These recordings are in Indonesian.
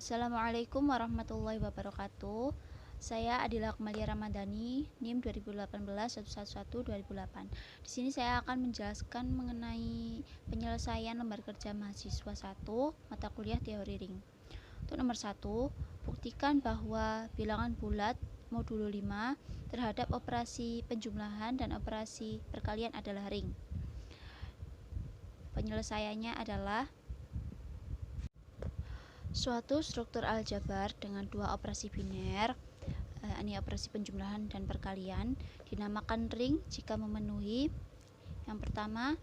Assalamualaikum warahmatullahi wabarakatuh. Saya Adila Akmalia Ramadhani, NIM 2018-111-2008. Di sini saya akan menjelaskan mengenai penyelesaian lembar kerja mahasiswa 1 mata kuliah teori ring. Untuk nomor 1, buktikan bahwa bilangan bulat modulo 5 terhadap operasi penjumlahan dan operasi perkalian adalah ring. Penyelesaiannya adalah suatu struktur aljabar dengan dua operasi biner, ini operasi penjumlahan dan perkalian, dinamakan ring jika memenuhi yang pertama,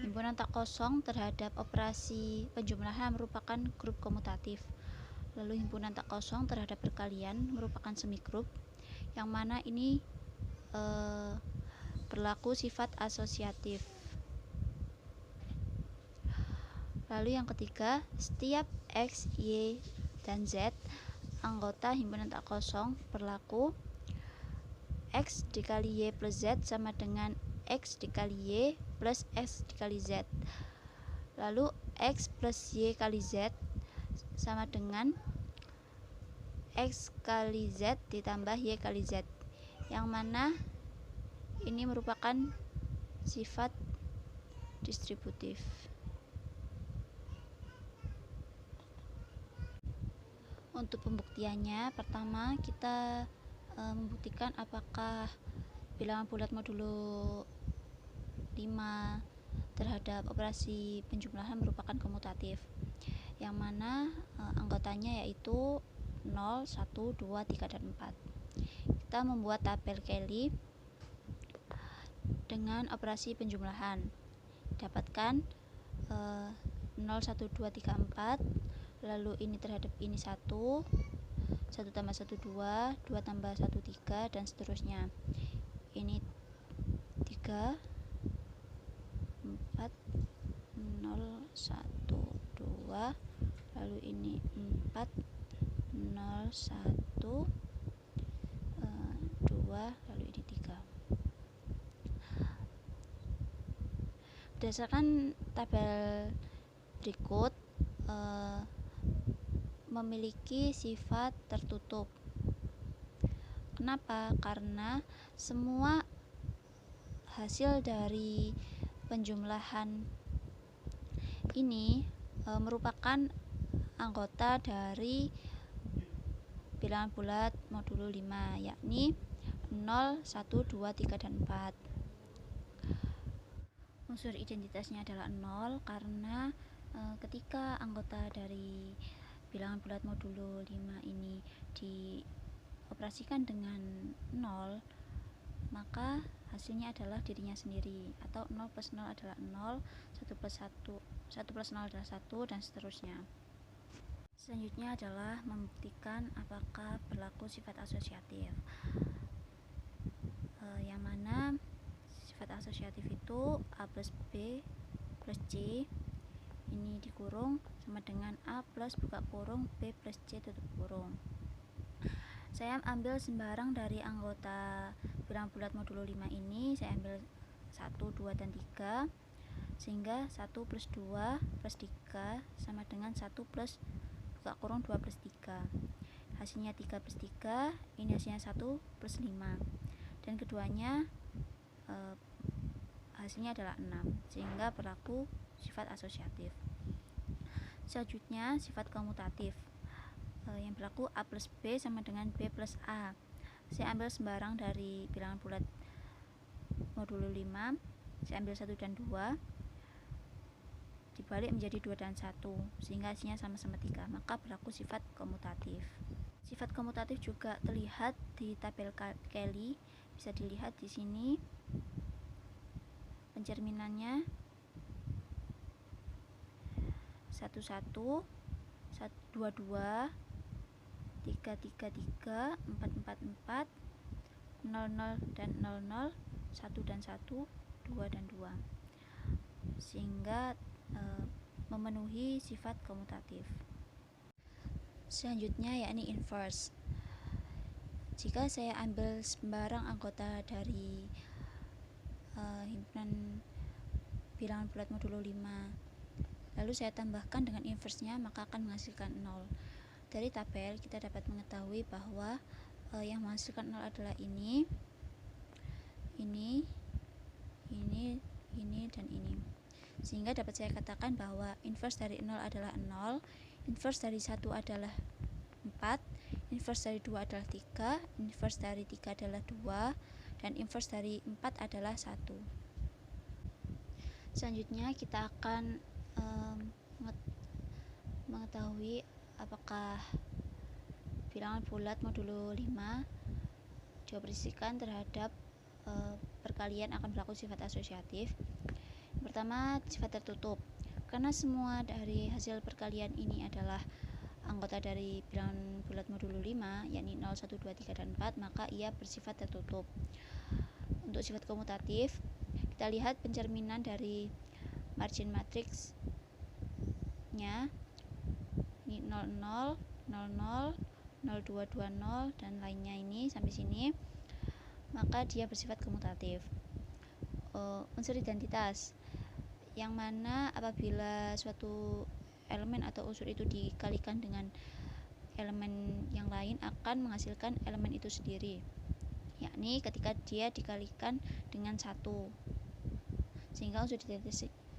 himpunan tak kosong terhadap operasi penjumlahan merupakan grup komutatif. Lalu himpunan tak kosong terhadap perkalian merupakan semigrup, yang mana ini berlaku sifat asosiatif. Lalu yang ketiga, setiap X, Y, dan Z anggota himpunan tak kosong berlaku X dikali Y plus Z sama dengan X dikali Y plus X dikali Z. Lalu X plus Y kali Z sama dengan X kali Z ditambah Y kali Z, yang mana ini merupakan sifat distributif. Untuk pembuktiannya, pertama kita membuktikan apakah bilangan bulat modulo 5 terhadap operasi penjumlahan merupakan komutatif, yang mana anggotanya yaitu 0, 1, 2, 3, dan 4. Kita membuat tabel Kelly dengan operasi penjumlahan. Dapatkan 0, 1, 2, 3, 4. Lalu ini terhadap ini 1 tambah 1 2, 2 tambah 1 3, dan seterusnya. Ini 3 4 0 1 2, lalu ini 4 0 1 2, lalu ini 3. Berdasarkan tabel berikut, memiliki sifat tertutup. Kenapa? Karena semua hasil dari penjumlahan ini merupakan anggota dari bilangan bulat modulo 5, yakni 0, 1, 2, 3, dan 4. Unsur identitasnya adalah 0 karena ketika anggota dari bilangan bulat modulo 5 ini dioperasikan dengan 0, maka hasilnya adalah dirinya sendiri, atau 0 plus 0 adalah 0, 1 plus 0 adalah 1, dan seterusnya. Selanjutnya adalah membuktikan apakah berlaku sifat asosiatif, yang mana sifat asosiatif itu A plus B plus C ini dikurung sama dengan A plus buka kurung B plus C tutup kurung. Saya ambil sembarang dari anggota bilangan bulat modulo 5 ini, saya ambil 1, 2, dan 3, sehingga 1 plus 2 plus 3 sama dengan 1 plus buka kurung 2 plus 3. Hasilnya 3 plus 3, ini hasilnya 1 plus 5, dan keduanya hasilnya adalah 6, sehingga berlaku sifat asosiatif. Selanjutnya sifat komutatif, yang berlaku A plus B sama dengan B plus A. Saya ambil sembarang dari bilangan bulat modulo 5, saya ambil 1 dan 2, dibalik menjadi 2 dan 1, sehingga hasilnya sama-sama 3, maka berlaku sifat komutatif. Sifat komutatif juga terlihat di tabel Kelly, bisa dilihat di sini pencerminannya 1 1, 2 2, 3 3 3, 4 4 4, 0 0 dan 0 0, 1 dan 1, 2 dan 2, sehingga memenuhi sifat komutatif. Selanjutnya yakni inverse. Jika saya ambil sembarang anggota dari himpunan bilangan bulat modulo 5 lalu saya tambahkan dengan inverse-nya, maka akan menghasilkan 0. Dari tabel kita dapat mengetahui bahwa yang menghasilkan 0 adalah ini, dan ini. Sehingga dapat saya katakan bahwa inverse dari 0 adalah 0, inverse dari 1 adalah 4, inverse dari 2 adalah 3, inverse dari 3 adalah 2, dan inverse dari 4 adalah 1. Selanjutnya kita akan mengetahui apakah bilangan bulat modulo 5 dioperasikan terhadap perkalian akan berlaku sifat asosiatif. Pertama, sifat tertutup. Karena semua dari hasil perkalian ini adalah anggota dari bilangan bulat modulo 5, yakni 0, 1, 2, 3, dan 4, maka ia bersifat tertutup. Untuk sifat komutatif, kita lihat pencerminan dari margin matriksnya, ini 00, 00, 0220, dan lainnya ini sampai sini, maka dia bersifat komutatif. Unsur identitas, yang mana apabila suatu elemen atau unsur itu dikalikan dengan elemen yang lain akan menghasilkan elemen itu sendiri, yakni ketika dia dikalikan dengan 1, sehingga unsur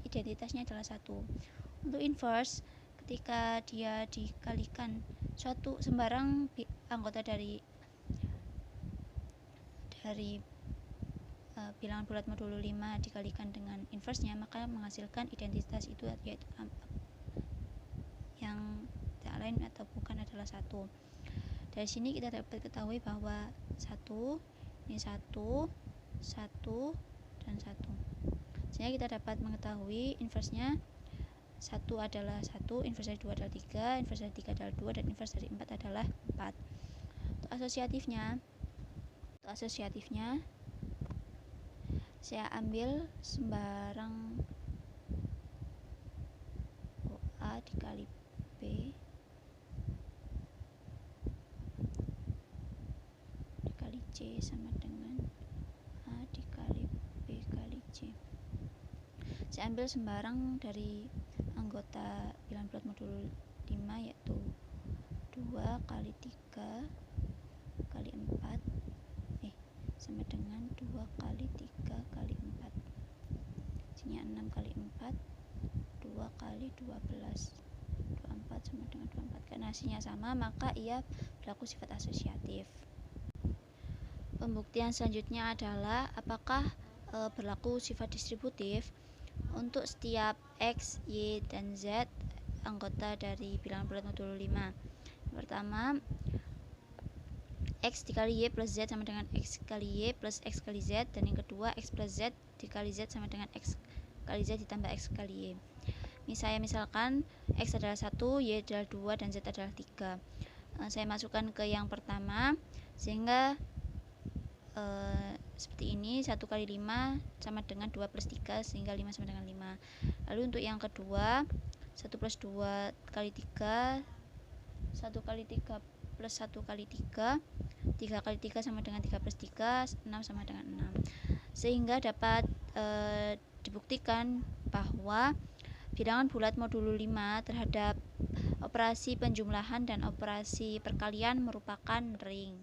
identitasnya adalah 1. Untuk inverse, ketika dia dikalikan suatu sembarang anggota dari bilangan bulat modulo 5 dikalikan dengan inverse-nya, maka menghasilkan identitas itu, yaitu yang tak lain atau bukan adalah 1. Dari sini kita dapat ketahui bahwa 1, ini 1, 1, dan 1. Sehingga kita dapat mengetahui inverse-nya 1 adalah 1, inverse dari 2 adalah 3, inverse dari 3 adalah 2, dan inverse dari 4 adalah 4. Untuk asosiatifnya saya ambil sembarang A dikali B dikali C sama dengan A dikali B kali C. Saya ambil sembarang dari anggota bilangan bulat modulo 5, yaitu 2 kali 3 kali 4 sama dengan 2 kali 3 kali 4, sini 6 kali 4, 2 kali 12, 24 sama dengan 24. Karena hasilnya sama, maka ia berlaku sifat asosiatif. Pembuktian selanjutnya adalah apakah berlaku sifat distributif untuk setiap X, Y, dan Z anggota dari bilangan bulat modulo 5. Pertama, X dikali Y plus Z sama dengan X kali Y plus X kali Z, dan yang kedua X plus Z dikali Z sama dengan X kali Z ditambah X kali Y. Misalkan X adalah 1, Y adalah 2, dan Z adalah 3. Saya masukkan ke yang pertama, sehingga seperti ini, 1 kali 5 sama dengan 2 plus 3, sehingga 5 sama dengan 5. Lalu untuk yang kedua, 1 plus 2 kali 3, 1 kali 3 plus 1 kali 3, 3 kali 3 sama dengan 3 plus 3, 6 sama dengan 6. Sehingga dapat dibuktikan bahwa bilangan bulat modulo 5 terhadap operasi penjumlahan dan operasi perkalian merupakan ring.